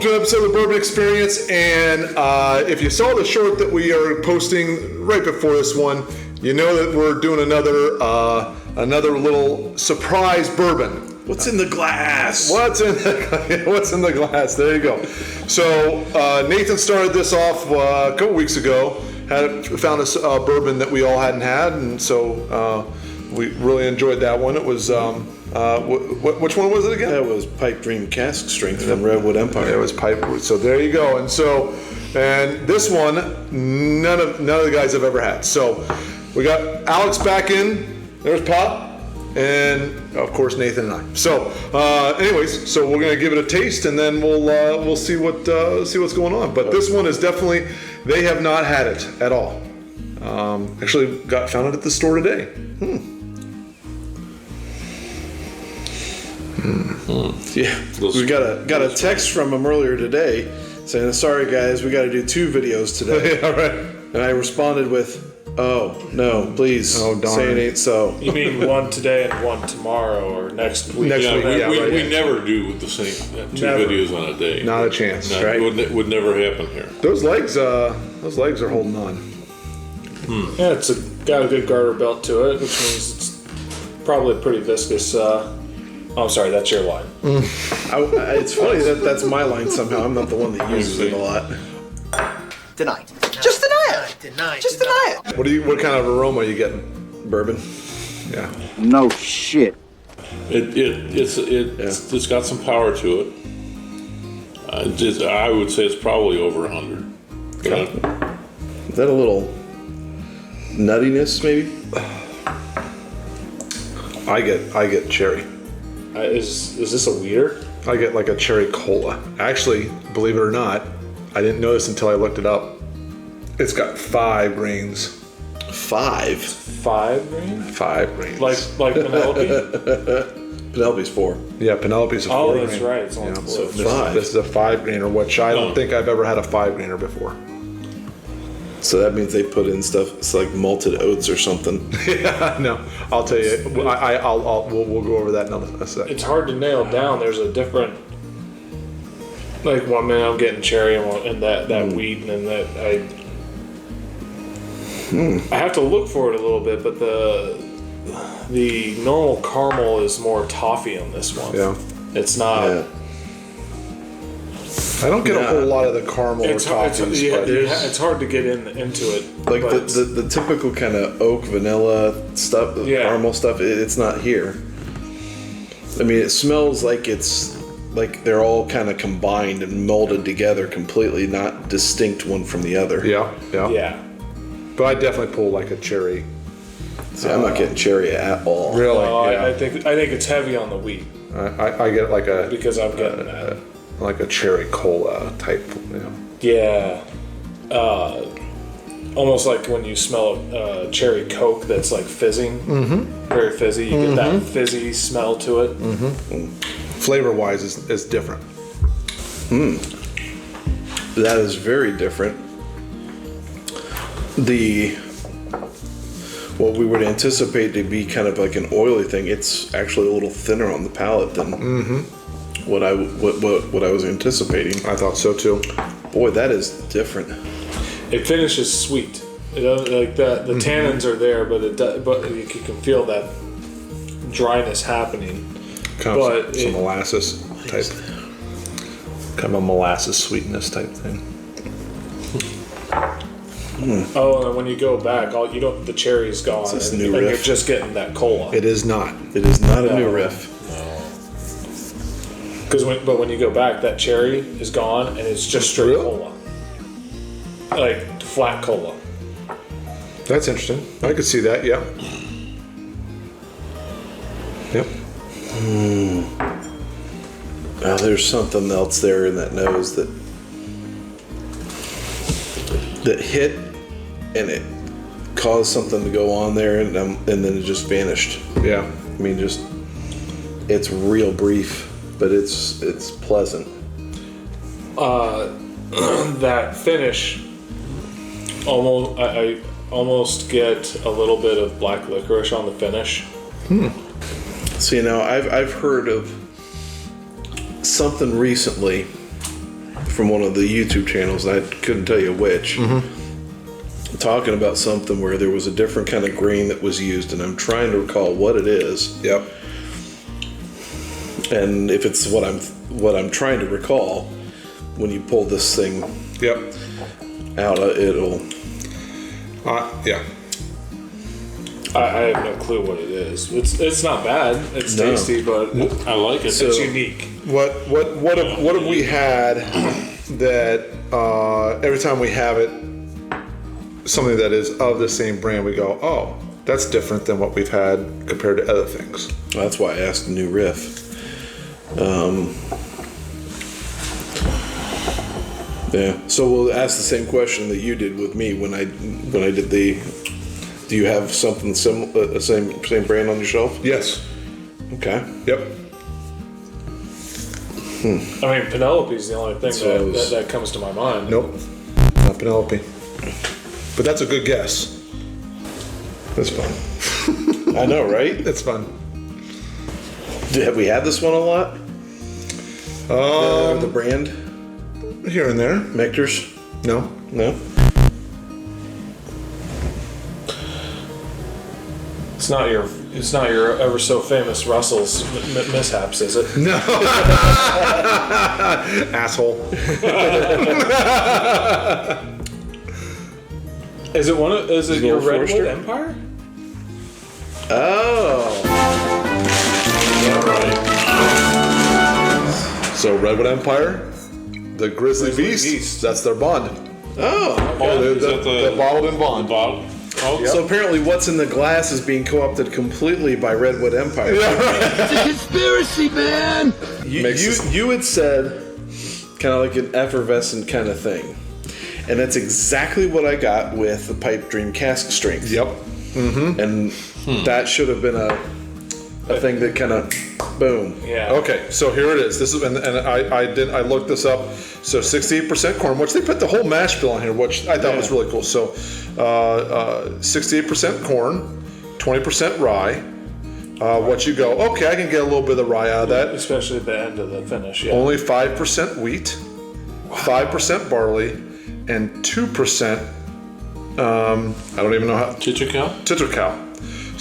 to an episode of the Bourbon Experience, and if you saw the short that we are posting right before this one, you know that we're doing another little surprise bourbon. What's in the glass? What's in the glass? There you go. So Nathan started this off a couple weeks ago. Found a bourbon that we all hadn't had, and so we really enjoyed that one. It was which one was it again? That was Pipe Dream Cask Strength from Redwood Empire. It was Pipe. So there you go. And this one, none of the guys have ever had. So we got Alex back in. There's Pop, and of course Nathan and I. So, anyways, so we're gonna give it a taste, and then we'll see what's going on. But this one is definitely, they have not had it at all. Actually, found it at the store today. Yeah, we got a text from him earlier today saying, "Sorry guys, we got to do 2 videos today." Yeah, right. And I responded with, "Oh no, please, say it ain't so." You mean one today and one tomorrow or next week? Next week, we never do the same 2 videos on a day. Not a chance, right? Would never happen here. Those legs are holding on. Yeah, it's got a good garter belt to it, which means it's probably pretty viscous. I'm sorry, that's your line. It's funny that's my line somehow. I'm not the one that uses it a lot. Denied. Just deny it. Just deny it. What kind of aroma are you getting? Bourbon. Yeah. No shit. It's got some power to it. I would say it's probably over 100. Okay. Is that a little nuttiness, maybe? I get cherry. Is this a weeder? I get like a cherry cola. Actually, believe it or not, I didn't know this until I looked it up. It's got 5 grains. 5? 5 grain? 5 grains. Like Penelope? Penelope's 4. Yeah, Penelope's a 4 grain. Oh, that's right. It's only 4. So This 5. is a 5 grainer, which I don't think I've ever had a 5 grainer before. So that means they put in stuff. It's like malted oats or something. Yeah, no, I'll tell you. We'll go over that in a second. It's hard to nail down. There's a different. Like 1 minute I'm getting cherry and that wheat, and then that I have to look for it a little bit, but the normal caramel is more toffee on this one. Yeah, it's not. Yeah. I don't get a whole lot of the caramel or It's toffees, but it's hard to get into it. Like the typical kind of oak vanilla stuff, the caramel stuff, it's not here. I mean, it smells like it's like they're all kind of combined and molded together completely, not distinct one from the other. Yeah. But I definitely pull like a cherry. See, I'm not getting cherry at all. Really? I think it's heavy on the wheat. I get like a because I'm getting that. Like a cherry cola type, Yeah. Almost like when you smell cherry Coke that's like fizzing. Mm-hmm. Very fizzy. You get that fizzy smell to it. Mm-hmm. Flavor-wise is different. That is very different. What we would anticipate to be kind of like an oily thing, it's actually a little thinner on the palate than what I was anticipating. I thought so too. Boy, that is different. It finishes sweet. Like the tannins are there, but you can feel that dryness happening. Kind of some molasses type. Kind of a molasses sweetness type thing. Oh, and when you go back, the cherry's gone, It's and new riff. you're just getting that cola. It is not. It is not a new riff. But when you go back, that cherry is gone, and it's just straight cola, like flat cola. That's interesting. I could see that. Yeah. Yep. Well, there's something else there in that nose that hit, and it caused something to go on there, and then it just vanished. Yeah. I mean, it's real brief, but it's pleasant. That finish, I almost get a little bit of black licorice on the finish. So I've heard of something recently from one of the YouTube channels, and I couldn't tell you which, talking about something where there was a different kind of grain that was used, and I'm trying to recall what it is. Yep. And if it's what I'm trying to recall, when you pull this thing Yep. out, it'll. Yeah. I have no clue what it is. It's not bad. It's No. tasty, but I like it. it's unique. What have we had that every time we have it, something that is of the same brand, we go, oh, that's different than what we've had compared to other things. That's why I asked the new riff. Yeah. So we'll ask the same question that you did with me when I did the. Do you have something similar, same brand on your shelf? Yes. Okay. Yep. I mean, Penelope's the only thing So that comes to my mind. Nope. Not Penelope. But that's a good guess. That's fun. I know, right? That's fun. Have we had this one a lot? The brand Here and there. Mectors? No. No. It's not your ever so famous Russell's mishaps, is it? No. Asshole. Is it one of? Is it your Old Redwood Forester? Empire? Oh. So Redwood Empire, the Grizzly Beast, Beast. that's their bond. Oh. Is that The bottled in bond. bottle? Oh, So apparently, what's in the glass is being co-opted completely by Redwood Empire. It's a conspiracy, man! You had said kind of like an effervescent kind of thing, and that's exactly what I got with the Pipe Dream Cask Strength. Yep. And that should have been a thing that kind of boom. Yeah. Okay, so here it is. This is and I looked this up. So 68% corn, which they put the whole mash bill on here, which I thought was really cool. So 68% corn, 20% rye. What you go? Okay, I can get a little bit of the rye out of that. Especially at the end of the finish. Yeah. Only 5% wheat, 5% barley, and 2%. I don't even know how. Tetracal.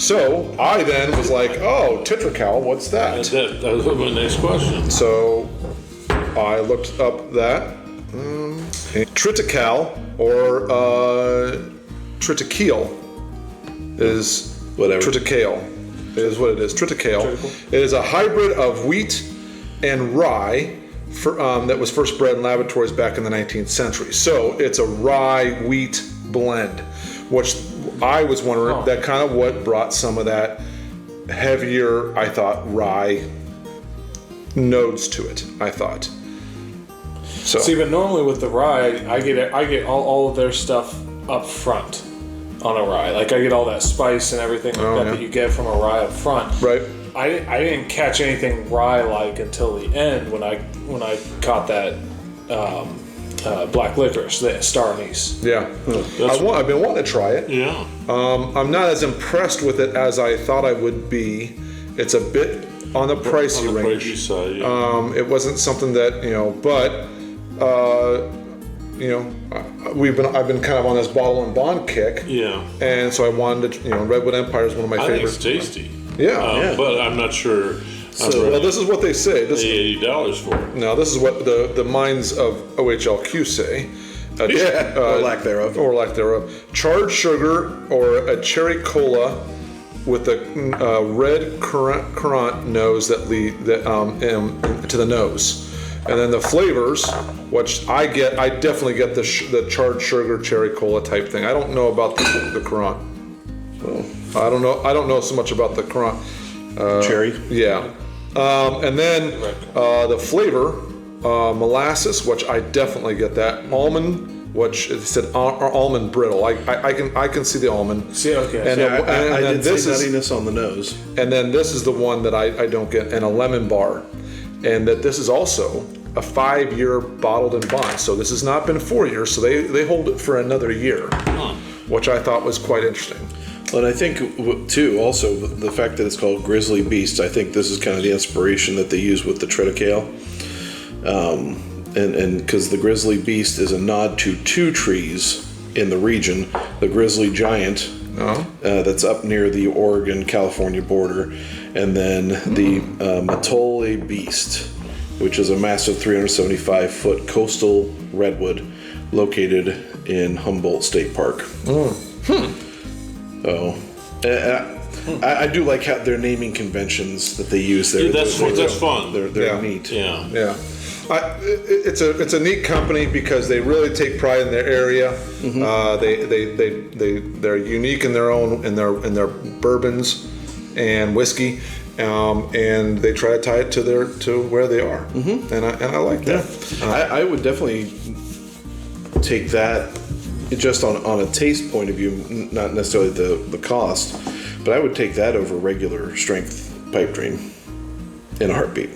So I then was like, oh, Tetracal, what's that? That was my next question. So I looked up that. Triticale or Triticale is Whatever. Triticale is what it is. Triticale. It is a hybrid of wheat and rye that was first bred in laboratories back in the 19th century. So it's a rye wheat blend, which I was wondering that kind of what brought some of that heavier, I thought, rye nodes to it. I thought. So See, but normally with the rye, I get all of their stuff up front on a rye. Like I get all that spice and everything like that you get from a rye up front. right. I didn't catch anything rye-like until the end when I caught that black licorice, the Star Anise. Yeah. I've been wanting to try it. Yeah. I'm not as impressed with it as I thought I would be. It's a bit on the pricey On the range. pricey side, yeah. It wasn't something that but I've been kind of on this bottle and bond kick. Yeah. And so I wanted to, Redwood Empire is one of my I think favorites. it's tasty. Yeah. But I'm not sure. Well, this is what they say. This Pay $80 for it. Now, this is what the minds of OHLQ say. Or lack thereof. Or lack thereof. Charred sugar or a cherry cola with a red currant nose that lead to the nose. And then the flavors, which I definitely get the charred sugar cherry cola type thing. I don't know about the currant. Well, I don't know so much about the currant. Cherry. Yeah. And then the flavor, molasses, which I definitely get that. Almond, which it said almond brittle. I can see the almond. See, okay. And, I then did this say is, nuttiness on the nose. and then this is the one that I don't get, and a lemon bar. And that this is also a 5-year bottled in bond. So this has not been 4 years, so they hold it for another year, which I thought was quite interesting. And I think, too, also, the fact that it's called Grizzly Beast, I think this is kind of the inspiration that they use with the Triticale. and because the grizzly beast is a nod to two trees in the region, the grizzly giant that's up near the Oregon-California border, and then the Matole beast, which is a massive 375-foot coastal redwood located in Humboldt State Park. So, I do like how their naming conventions that they use there. Yeah, that's fun. They're neat. Yeah. It's a neat company because they really take pride in their area. They're unique in their own in their bourbons and whiskey, and they try to tie it to where they are. And I like that. I would definitely take that just on a taste point of view, not necessarily the cost, but I would take that over regular strength pipe dream in a heartbeat.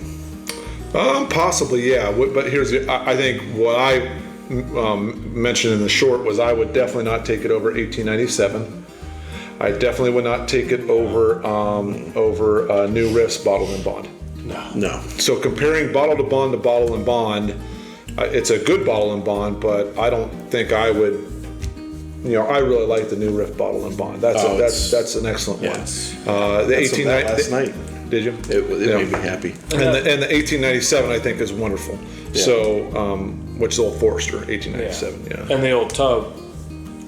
Possibly, yeah. But I think what I mentioned in the short was I would definitely not take it over 1897. I definitely would not take it over New Riff's Bottled and Bond. No. So comparing bottle to bottle and bond, it's a good bottle and bond, but I don't think I would. I really like the New Riff Bottle and Bond. That's an excellent one. The 1890 last night. Did you? It made me happy. And the 1897 I think is wonderful. Yeah. So, which is Old Forester, 1897. Yeah. And the old tub.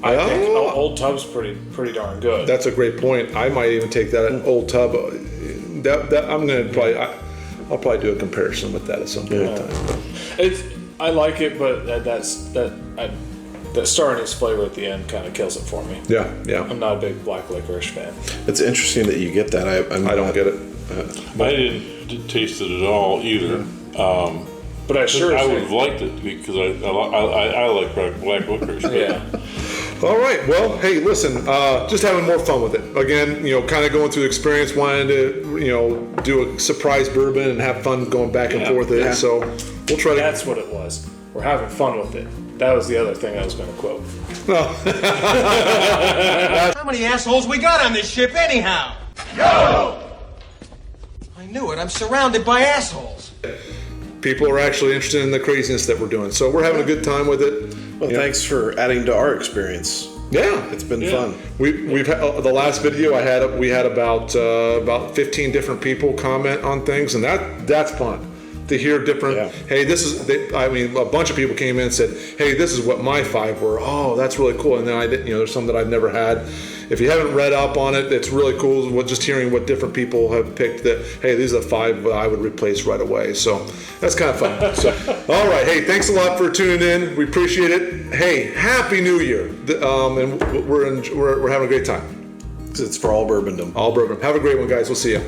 I think old tub's pretty darn good. That's a great point. I might even take that Old Tub. I'll probably do a comparison with that at some point in time. I like it, but that star anise flavor at the end kind of kills it for me. Yeah. I'm not a big black licorice fan. It's interesting that you get that. I don't get it. I didn't taste it at all either. But I sure I would have liked it because I like black licorice. Yeah. All right. Well, hey, listen. Just having more fun with it. Again, kind of going through the experience, wanting to, do a surprise bourbon and have fun going back and forth with it. So we'll try to. That's what it was. We're having fun with it. That was the other thing I was going to quote. How many assholes we got on this ship anyhow? Yo! I knew it. I'm surrounded by assholes. People are actually interested in the craziness that we're doing. So we're having a good time with it. Well, thanks for adding to our experience. Yeah, it's been fun. We've had, the last video we had about 15 different people comment on things, and that's fun to hear different. Yeah. Hey, a bunch of people came in and said, "Hey, this is what my 5 were." Oh, that's really cool. And then there's some that I've never had. If you haven't read up on it, it's really cool. Just hearing what different people have picked. That hey, these are the 5 that I would replace right away. So that's kind of fun. So, all right, hey, thanks a lot for tuning in. We appreciate it. Hey, Happy New Year, and we're having a great time. It's for all bourbondom. All bourbon. Have a great one, guys. We'll see you.